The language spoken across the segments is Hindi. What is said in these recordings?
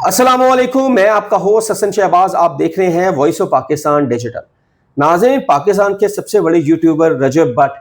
अस्सलामुअलैकुम, मैं आपका होस्ट हसन शहबाज। आप देख रहे हैं वॉइस ऑफ पाकिस्तान डिजिटल। नाज़रीन, पाकिस्तान के सबसे बड़े यूट्यूबर रजब भट्ट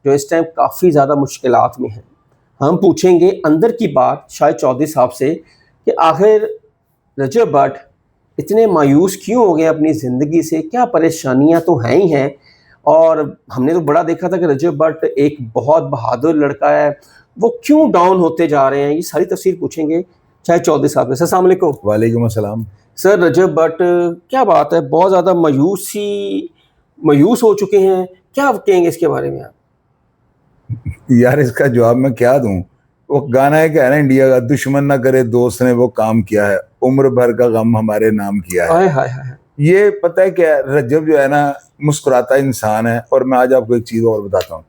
जो इस टाइम काफ़ी ज़्यादा मुश्किलात में हैं, हम पूछेंगे अंदर की बात शायद चौधरी साहब से कि आखिर रजब भट्ट इतने मायूस क्यों हो गए अपनी ज़िंदगी से, क्या परेशानियां तो हैं ही हैं। और हमने तो बड़ा देखा था कि रजब भट्ट एक बहुत बहादुर लड़का है, वो क्यों डाउन होते जा रहे हैं, ये सारी तफसीर पूछेंगे शायद चौधरी साहब से। अस्सलाम वालेकुम। वालेकुम अस्सलाम। सर, रजब भट्ट क्या बात है, बहुत ज़्यादा मायूस हो चुके हैं, क्या कहेंगे इसके बारे में आप? यार इसका जवाब मैं क्या दूं। वो गाना है क्या है ना इंडिया का, दुश्मन ना करे दोस्त ने वो काम किया है, उम्र भर का गम हमारे नाम किया है। हाय हाय हाय। ये पता है क्या, रजब जो है ना मुस्कुराता इंसान है। और मैं आज आपको एक चीज और बताता हूँ।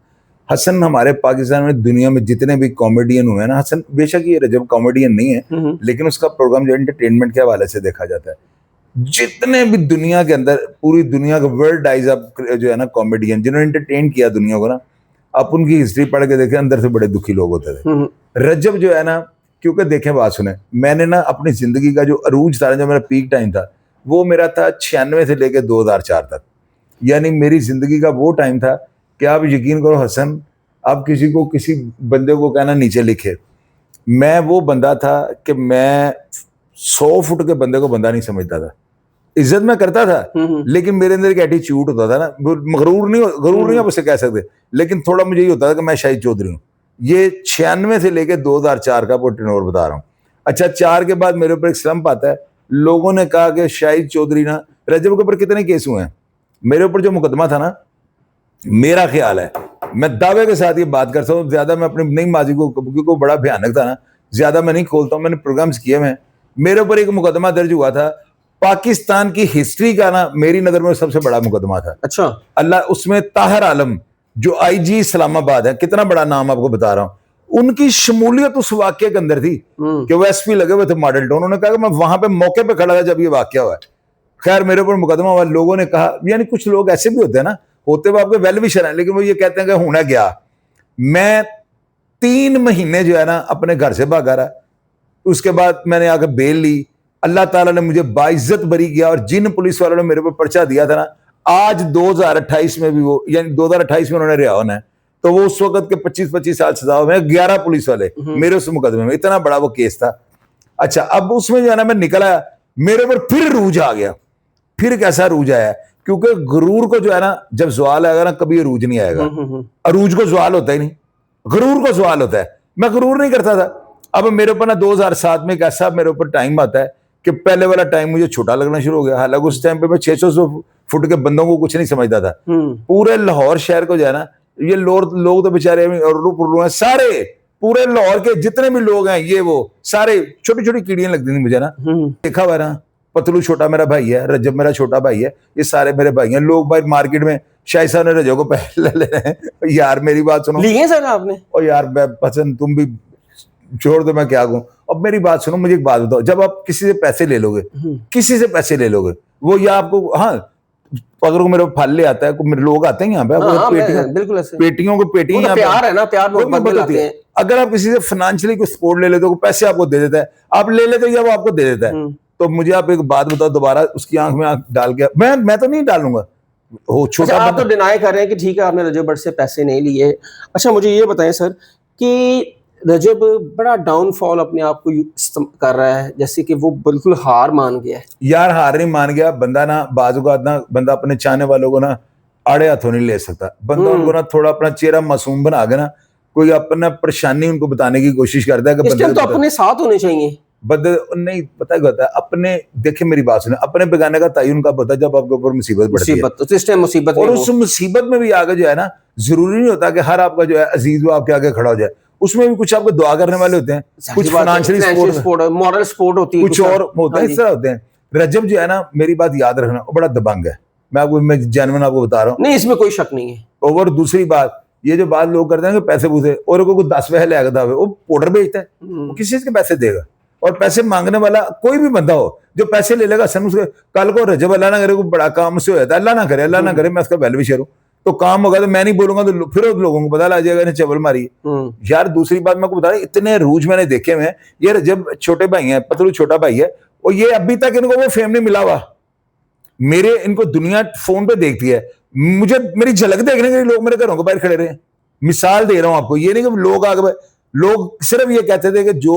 हसन हमारे पाकिस्तान में दुनिया में जितने भी कॉमेडियन हुए हैं ना, हसन बेशक ये रजब कॉमेडियन नहीं है लेकिन उसका प्रोग्राम जो एंटरटेनमेंट के हवाले से देखा जाता है, जितने भी दुनिया के अंदर पूरी दुनिया का वर्ल्ड आइज अप जो है ना कॉमेडियन जिन्होंने एंटरटेन किया दुनिया को ना, आप उनकी हिस्ट्री पढ़ के देखें, अंदर से बड़े दुखी लोग होते थे। रजब जो है ना, क्योंकि देखें बात सुने, मैंने ना अपनी जिंदगी का जो अरूज था, जो मेरा पीक टाइम था, वो मेरा था 96 से लेकर 2004 तक। यानी मेरी जिंदगी का वो टाइम था कि आप यकीन करो हसन, आप किसी बंदे को कहना नीचे लिखे, मैं वो बंदा था कि मैं 100 फुट के बंदे को बंदा नहीं समझता था। इज्जत मैं करता था लेकिन मेरे अंदर एक एटीट्यूड होता था ना, गरूर नहीं आप उसे कह सकते, लेकिन थोड़ा मुझे ये होता था कि मैं शाहिद चौधरी हूँ। ये 96 से लेकर 2004 का वो टेनोर बता रहा हूँ। अच्छा, 4 के बाद मेरे ऊपर एक स्लम्प आता है। लोगों ने कहा कि शाहिद चौधरी ना, रजब के ऊपर कितने केस हुए हैं, मेरे ऊपर जो मुकदमा था ना, मेरा ख्याल है, मैं दावे के साथ ये बात करता हूँ, ज्यादा मैं अपनी नहीं माजी को, क्योंकि बड़ा भयानक था ना, ज्यादा मैं नहीं खोलता हूँ, मैंने प्रोग्राम्स किए हैं। मेरे ऊपर एक मुकदमा दर्ज हुआ था पाकिस्तान की हिस्ट्री का ना, मेरी नजर में सबसे बड़ा मुकदमा था। अच्छा। अल्लाह, उसमें ताहिर आलम जो आईजी इस्लामाबाद है, कितना बड़ा नाम आपको बता रहा हूं, उनकी शमूलियत उस वाक्य के अंदर थी कि वो एसपी लगे हुए थे मॉडल टाउन। उन्होंने कहा कि मैं वहां पे मौके पे खड़ा था जब ये वाक्य हुआ। खैर, मेरे ऊपर मुकदमा हुआ। लोगों ने कहा, यानी कुछ लोग ऐसे भी होते हैं ना, होते हुए आपके वेल विशर हैं, लेकिन वो ये कहते हैं कि होना गया। मैं 3 महीने जो है ना अपने घर से भागा रहा। उसके बाद मैंने आकर बेल ली, अल्लाह ताला ने मुझे बाइज्जत बरी किया। और जिन पुलिस वालों ने मेरे ऊपर पर्चा दिया था ना, आज 2028 में भी वो, यानी 2028 में उन्होंने रिहा होना है, तो वो उस वक्त के 25-25 साल सजा में 11 पुलिस वाले मेरे उस मुकदमे में, इतना बड़ा वो केस था। अच्छा, अब उसमें जो है ना मैं निकल आया, मेरे ऊपर फिर रूज आ गया। फिर कैसा रूज आया, क्योंकि गुरूर को जो है ना, जब सवाल आएगा ना, कभी अरूज नहीं आएगा। अरूज को सवाल होता ही नहीं, गुरूर को सवाल होता है। मैं गुरूर नहीं करता था। अब मेरे ऊपर ना 2007 में एक ऐसा मेरे ऊपर टाइम आता है कि पहले वाला टाइम मुझे छोटा लगना शुरू हो गया। हालांकि उस टाइम पे मैं 600 फुट के बंदों को कुछ नहीं समझता था। पूरे लाहौर शहर को जो है ना, ये लोग तो बेचारे हैं, सारे पूरे लाहौर के जितने भी लोग हैं, ये वो सारे छोटी छोटी कीड़ियां लगती थी मुझे ना। देखा हुआ ना, पतलू छोटा मेरा भाई है, रजब मेरा छोटा भाई है, ये सारे मेरे भाई हैं। लोग भाई मार्केट में शायद साहब ने रजब को पहले ले रहे हैं। यार मेरी बात सुनो, लिए सर आपने? और यार पसंद, तुम भी छोड़ दो, मैं क्या कहूं। अब मेरी बात सुनो, मुझे एक बात बताओ, जब आप किसी से पैसे ले लोगे, किसी से पैसे ले लोगे, वो या आपको, हाँ, अगर मेरे फल ले आता है, मेरे लोग आते हैं यहाँ पे, पेटियों को पेटियां, प्यार है ना, प्यार मोहब्बत होती है। अगर आप किसी से फाइनेंशियली कोई सपोर्ट ले लेते हो, पैसे आपको दे देता है, आप ले लेते हो या वो आपको दे देता है, तो मुझे आप एक बात बताओ, दोबारा उसकी आंख में आंख डाल के, मैं तो नहीं डालूंगा। हो छोटा, आप तो डिनाई कर रहे हैं कि ठीक है आपने रजब भट्ट से पैसे नहीं लिए। अच्छा, मुझे ये बताएं सर कि रजब बड़ा डाउनफॉल अपने आप को कर रहा है, जैसे कि वो बिल्कुल हार मान गया है। यार हार नहीं मान गया बंदा ना, बाजू का ना बंदा अपने चाहने वालों को ना आड़े हाथों नहीं ले सकता। बंदा उनको ना थोड़ा अपना चेहरा मासूम बना के ना, कोई अपना परेशानी उनको बताने की कोशिश करता है कि बंदे तो अपने साथ होने चाहिए। बंदे नहीं, पता क्या होता है, अपने, देखिए मेरी बात सुने, अपने बेगाने का तयन कब होता है, जब आपके ऊपर मुसीबत पड़ती है, तो इस टाइम मुसीबत, और उस मुसीबत में भी आगे जो है ना, जरूरी नहीं होता कि हर आपका जो है अजीज वो आपके आगे खड़ा हो जाए। उसमें भी कुछ आपको दुआ करने वाले होते हैं, कुछ फाइनेंशियली सपोर्ट, मॉरल सपोर्ट होती है, कुछ और होता है, इस तरह होते हैं। रजब जो है ना, मेरी बात याद रखना, वो बड़ा दबंग है। मैं जेन्युइन आपको बता रहा हूँ, नहीं इसमें कोई शक नहीं है। और दूसरी बात, ये जो बात लोग करते हैं कि पैसे पूछे, और कोई 10 पैसे लेगा, वो पाउडर बेचता है, वो किस चीज के पैसे देगा। और पैसे मांगने वाला कोई भी बंदा हो जो पैसे ले लेगा, उसके कल को रजब अल्लाह ना करे कोई बड़ा काम से हो जाता है, अल्लाह ना करे, मैं उसका वेल विशर हूँ, तो काम होगा तो मैं नहीं बोलूंगा, तो फिर लोगों को पता लग जाएगा इन्हें चबल मारी। यार दूसरी बात मैं आपको बता रहा हूं, इतने रूज मैंने देखे हुए हैं। ये रजब छोटे भाई हैं, पतलू छोटा भाई है, और ये अभी तक इनको वो फेम नहीं मिला हुआ। मेरे इनको दुनिया फोन पे देखती है, मुझे मेरी झलक देखने के लिए लोग मेरे घरों के बाहर खड़े रहे। मिसाल दे रहा हूं आपको, ये नहीं कि लोग आगे, लोग सिर्फ ये कहते थे कि जो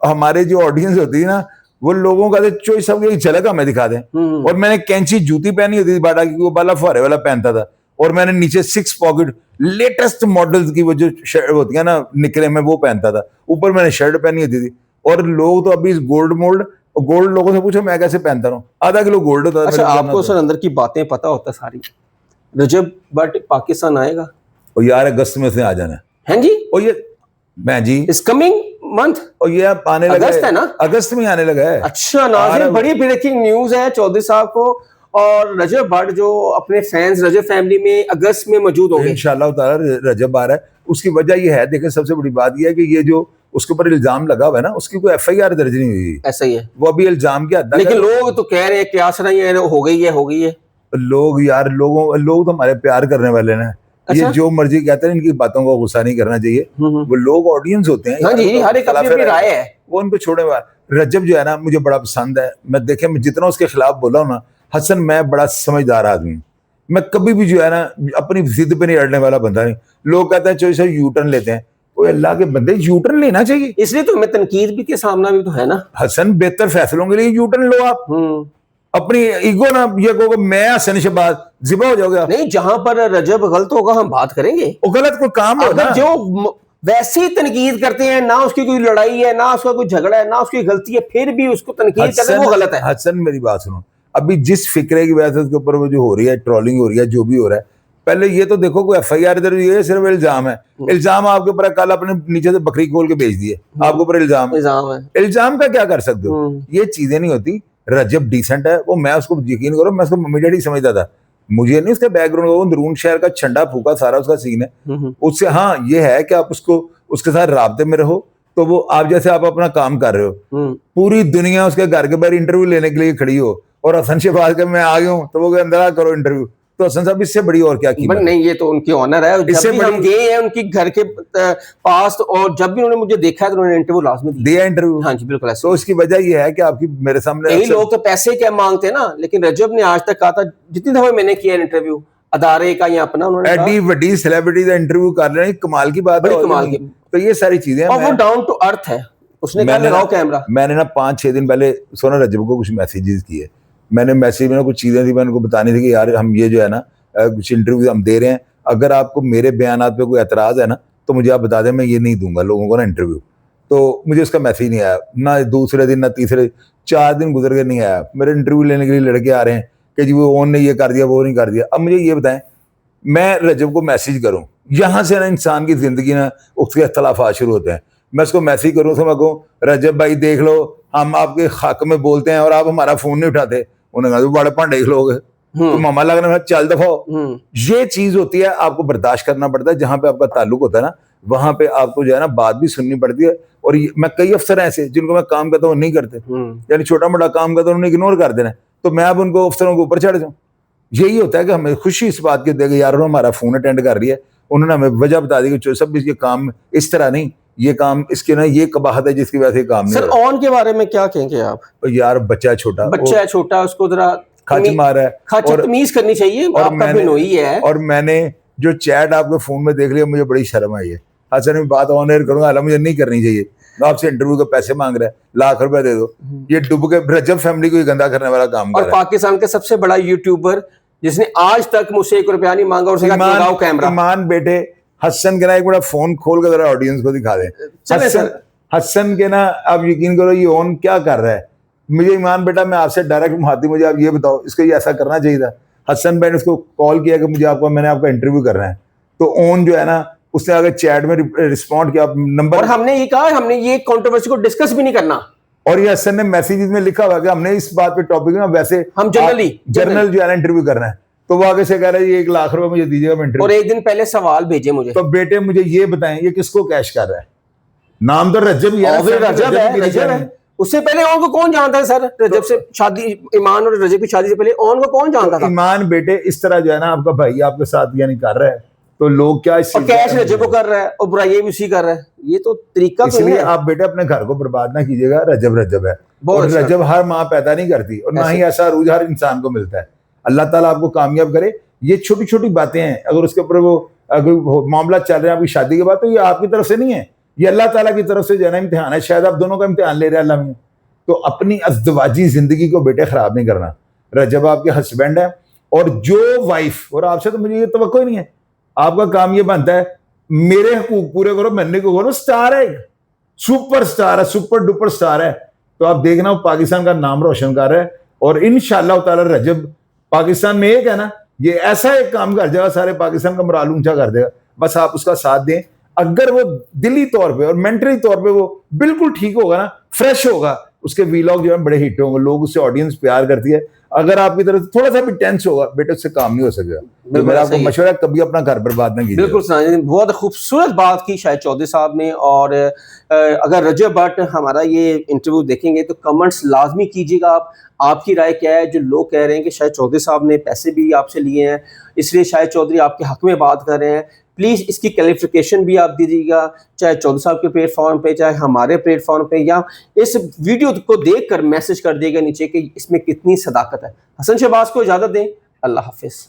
हमारे जो ऑडियंस होती है ना, वो लोगों का चॉइस सब ये झलक हमें दिखा दें। और मैंने कैंची जूती पहनी होती थी बाटा की, वो बाला फुहारे वाला पहनता था, और मैंने नीचे 6 पॉकेट लेटेस्ट मॉडल्स की वो जो शर्ट होती है ना निकले में, वो पहनता था, ऊपर मैंने शर्ट पहनी होती थी। और लोग तो अभी गोल्ड लोगों से पूछो मैं कैसे पहनता हूँ, आधा किलो गोल्ड होता है। अच्छा, आपको सर अंदर की बातें पता होता सारी। रजब बट पाकिस्तान आएगा? और यार अगस्त में से आ जाना है जी। और ये मैं जी इस कमिंग मंथ, और ये अब आने लगा अगस्त है ना? अगस्त में आने लगा है। अच्छा नाज़रीन, बड़ी ब्रेकिंग न्यूज है चौधरी साहब को, और रजब भट्ट जो अपने फैंस रजब फैमिली में अगस्त में मौजूद होंगे इंशाल्लाह ताला। रजब आ रहा है, उसकी वजह ये है, देखिए सबसे बड़ी बात ये है कि ये जो उसके ऊपर इल्जाम लगा हुआ है ना, उसकी कोई FIR दर्ज नहीं हुई। ऐसा ही है, वो अभी इल्जाम के हद तक लेकिन लोग तो कह रहे हैं कि आसरा ये हो गई है। लोग यार लोग तो हमारे प्यार करने वाले ना। अच्छा? ये जो मर्जी कहते हैं, इनकी बातों को गुस्सा नहीं करना चाहिए। वो लोग ऑडियंस होते हैं। हाँ जी, हर एक अपनी राय है, वो उनको छोड़े हुआ। रजब जो है ना, मुझे बड़ा पसंद है। मैं जितना उसके खिलाफ बोला हूं ना, हसन मैं बड़ा समझदार आदमी हूं। मैं कभी भी जो है ना अपनी जिद पे नहीं अड़ने वाला बंदा नहीं। लोग कहते हैं चोरी यू टर्न लेते हैं, वो अल्लाह के बंदे यू टर्न लेना चाहिए। इसलिए तो मैं तनकीद भी के सामना भी तो है ना। हसन बेहतर फैसलों के लिए यू टर्न लो आप। अपनी ईगो ना ये कहो मैं हसन शहबाज जिबा हो जाओगे। नहीं, जहां पर रजब गलत होगा हम बात करेंगे। वो गलत कोई काम हो ना, जो वैसे ही तनकीद करते हैं, ना उसकी कोई लड़ाई है, ना उसका कोई झगड़ा है, ना उसकी गलती है, फिर भी उसको तनकीद करते हैं, वो गलत है। हसन मेरी बात सुनो, अभी जिस फिक्रे की वजह से उसके ऊपर वो जो हो रही है, ट्रोलिंग हो रही है, जो भी हो रहा है, पहले ये तो देखो कोई FIR इधर ये सिर्फ इल्जाम है। इल्जाम आपके ऊपर, कल अपने नीचे से बकरी खोल के भेज दिए, आपके ऊपर इल्जाम है। इल्जाम का क्या कर सकते हो? ये चीजें नहीं होती। रजब डिसेंट है, वो मैं उसको यकीन करो, मैं उसको मम्मी डैडी समझता था। मुझे नहीं उसके बैकग्राउंड, वो अंदरून शहर का छंडा फूका सारा उसका सीन है उससे। हाँ ये है कि आप उसको उसके साथ राब्ते में रहो, तो वो आप जैसे आप अपना काम कर रहे हो, पूरी दुनिया उसके घर के बाहर इंटरव्यू लेने के लिए खड़ी हो, और हसन शहबाज के मैं आ गया हूँ तो वो अंदर आ करो इंटरव्यू, तो हसन साहब इससे बड़ी और क्या कीमत? नहीं, ये तो उनकी ऑनर है। जब भी हम गए हैं उनकी घर के पास, और जब भी उन्होंने मुझे देखा है तो उन्होंने इंटरव्यू लाजमी दिया इंटरव्यू। हाँ जी बिल्कुल। तो उसकी वजह ये है कि आपकी मेरे सामने कई लोग तो पैसे क्या मांगते हैं ना, लेकिन रजब ने आज तक कहा था, जितनी दफा मैंने किया इंटरव्यू अदारे का या अपना, उन्होंने एडी वडी सेलिब्रिटी का इंटरव्यू कर रहे हैं, कमाल की बात है, कमाल की। तो ये सारी चीजें, और वो डाउन टू अर्थ है। उसने कहा लगाओ कैमरा। मैंने ना 5-6 दिन पहले सोना रजब को कुछ मैसेजेस किए। मैंने मैसेज में कुछ चीजें थी, मैंने उनको बतानी थी कि यार हम ये जो है ना कुछ इंटरव्यू हम दे रहे हैं, अगर आपको मेरे बयानात पे कोई एतराज है ना तो मुझे आप बता दें, मैं ये नहीं दूंगा लोगों को ना इंटरव्यू। तो मुझे उसका मैसेज नहीं आया, ना दूसरे दिन ना तीसरे, 4 दिन गुजर के नहीं आया। मेरे इंटरव्यू लेने के लिए लड़के आ रहे हैं कि जी वो ओन ने ये कर दिया, वो नहीं कर दिया। अब मुझे ये बताएं, मैं रजब को मैसेज करूं, यहाँ से ना इंसान की जिंदगी ना उसके अख्तलाफात शुरू होते हैं। मैं उसको मैसेज करूं तो मैं कहूँ रजब भाई देख लो हम आपके हक में बोलते हैं और आप हमारा फोन नहीं उठाते। उन्होंने कहा बड़े पांडे लोग तो मामा लगने में चल दफाओ। ये चीज होती है, आपको बर्दाश्त करना पड़ता है। जहां पे आपका ताल्लुक होता है ना, वहां पे आपको जो है ना बात भी सुननी पड़ती है। और मैं कई अफसर ऐसे जिनको मैं काम करता हूँ नहीं करते, यानी छोटा मोटा काम करता हूँ उन्हें इग्नोर कर देना, तो मैं अब उनको अफसरों के ऊपर चढ़ जाऊँ। यही होता है कि हमें खुशी इस बात की देगा यार उन्होंने हमारा फोन अटेंड कर रही है, उन्होंने हमें वजह बता दी कि सब इसके काम इस तरह नहीं, ये काम इसके ना ये कबाहत है जिसकी वजह से काम नहीं। सर ऑन के बारे में क्या कहेंगे आप? यार बच्चा है छोटा, उसको जरा खच मारा है और तमीज करनी चाहिए। और मैंने जो चैट आपके फोन में देख लिया, मुझे बड़ी शर्म आई है। अच्छा मैं बात ऑन एयर करूंगा, हालांकि मुझे नहीं करनी चाहिए। आपसे इंटरव्यू के पैसे मांग रहा है, लाख रुपए दे दो। ये डूब के रजब फैमिली को गंदा करने वाला काम कर रहा है। और पाकिस्तान के सबसे बड़ा यूट्यूबर जिसने आज तक मुझसे 1 रुपया नहीं मांगा, और लगाओ कैमरा। ईमान बेटे हसन के ना एक बड़ा फोन खोल कर जरा ऑडियंस को दिखा दे। हसन के ना आप यकीन करो ये ऑन क्या कर रहा है। मुझे ईमान बेटा मैं आपसे डायरेक्ट माती, मुझे आप ये बताओ इसको ये ऐसा करना चाहिए था। हसन भाई ने उसको कॉल किया कि मुझे मैंने आपका इंटरव्यू करना है, तो ऑन जो है ना उसने आगे चैट में रिस्पॉन्ड किया नंबर, और हमने ये कहा हमने ये कंट्रोवर्सी को डिस्कस भी नहीं करना। और ये हसन ने मैसेजेस में लिखा हुआ कि हमने इस बात पे टॉपिक में वैसे हम जनरल जो है ना इंटरव्यू करना है, तो वो आगे से कह रहा है ये 1 लाख रुपए मुझे दीजिएगा इंटरव्यू। और एक दिन पहले सवाल भेजे मुझे, तो बेटे मुझे ये बताएं ये किसको कैश कर रहा है? नाम तो रजब ही है, रजब है। उससे पहले ऑन को कौन जानता है सर? रजब से शादी, ईमान और रजब की शादी से पहले ऑन को कौन जानता था? ईमान बेटे इस तरह जो है ना आपका भाई आपके साथ यानी कर रहा है, तो लोग क्या और कैश रजब को कर रहा है और बुराई भी उसी कर रहा है, ये तो तरीका तो इसलिए है। आप बेटे अपने घर को बर्बाद ना कीजिएगा, रजब रजब है बहुत और अच्छा। रजब हर माँ पैदा नहीं करती और ना ही ऐसा रूज हर इंसान को मिलता है। अल्लाह ताला आपको कामयाब करे। ये छोटी छोटी बातें हैं, अगर उसके ऊपर वो अगर मामला चल रहा है आपकी शादी के बाद, तो ये आपकी तरफ से नहीं है, ये अल्लाह ताला की तरफ से जो है ना इम्तिहान है। शायद आप दोनों का इम्तिहान ले रहे हैं अल्लाह में। तो अपनी अज़दवाजी जिंदगी को बेटे खराब नहीं करना। रजब आपके हस्बैंड है और जो वाइफ, और आपसे तो मुझे ये तवक्को ही नहीं है, आपका काम ये बनता है मेरे हकूक पूरे करो, मन्ने को करो। स्टार है, सुपर स्टार है, सुपर डुपर स्टार है। तो आप देखना वो पाकिस्तान का नाम रोशन कर रहा है और इंशाअल्लाह ताला रजब पाकिस्तान में एक है ना, ये ऐसा एक काम कर जाएगा सारे पाकिस्तान का मोराल ऊंचा कर देगा। बस आप उसका साथ दें। अगर वो दिली तौर पे और मेंटली तौर पे वो बिल्कुल ठीक होगा ना, फ्रेश होगा, उसके वीलॉग जो है बड़े हिट होंगे, लोग उससे ऑडियंस प्यार करती है। अगर आपकी तरफ से थोड़ा सा भी टेंस होगा बेटे, उससे काम नहीं हो सकेगा। तो मेरा आपको मशवरा है, कभी अपना घर बर्बाद ना कीजिए। बिल्कुल सही, बहुत खूबसूरत बात की शाहिद चौधरी साहब ने। और अगर रजब भट्ट हमारा ये इंटरव्यू देखेंगे तो कमेंट्स लाजमी कीजिएगा आप, आपकी राय क्या है। जो लोग कह रहे हैं कि शाहिद चौधरी साहब ने पैसे भी आपसे लिए हैं, इसलिए शाहिद चौधरी आपके हक में बात कर रहे हैं, प्लीज़ इसकी क्लैरिफिकेशन भी आप दीजिएगा, चाहे चौधरी साहब के प्लेटफॉर्म पे, चाहे हमारे प्लेटफॉर्म पे, या इस वीडियो को देखकर मैसेज कर दिएगा नीचे कि इसमें कितनी सदाकत है। हसन शहबाज को इजाज़त दें, अल्लाह हाफिज़।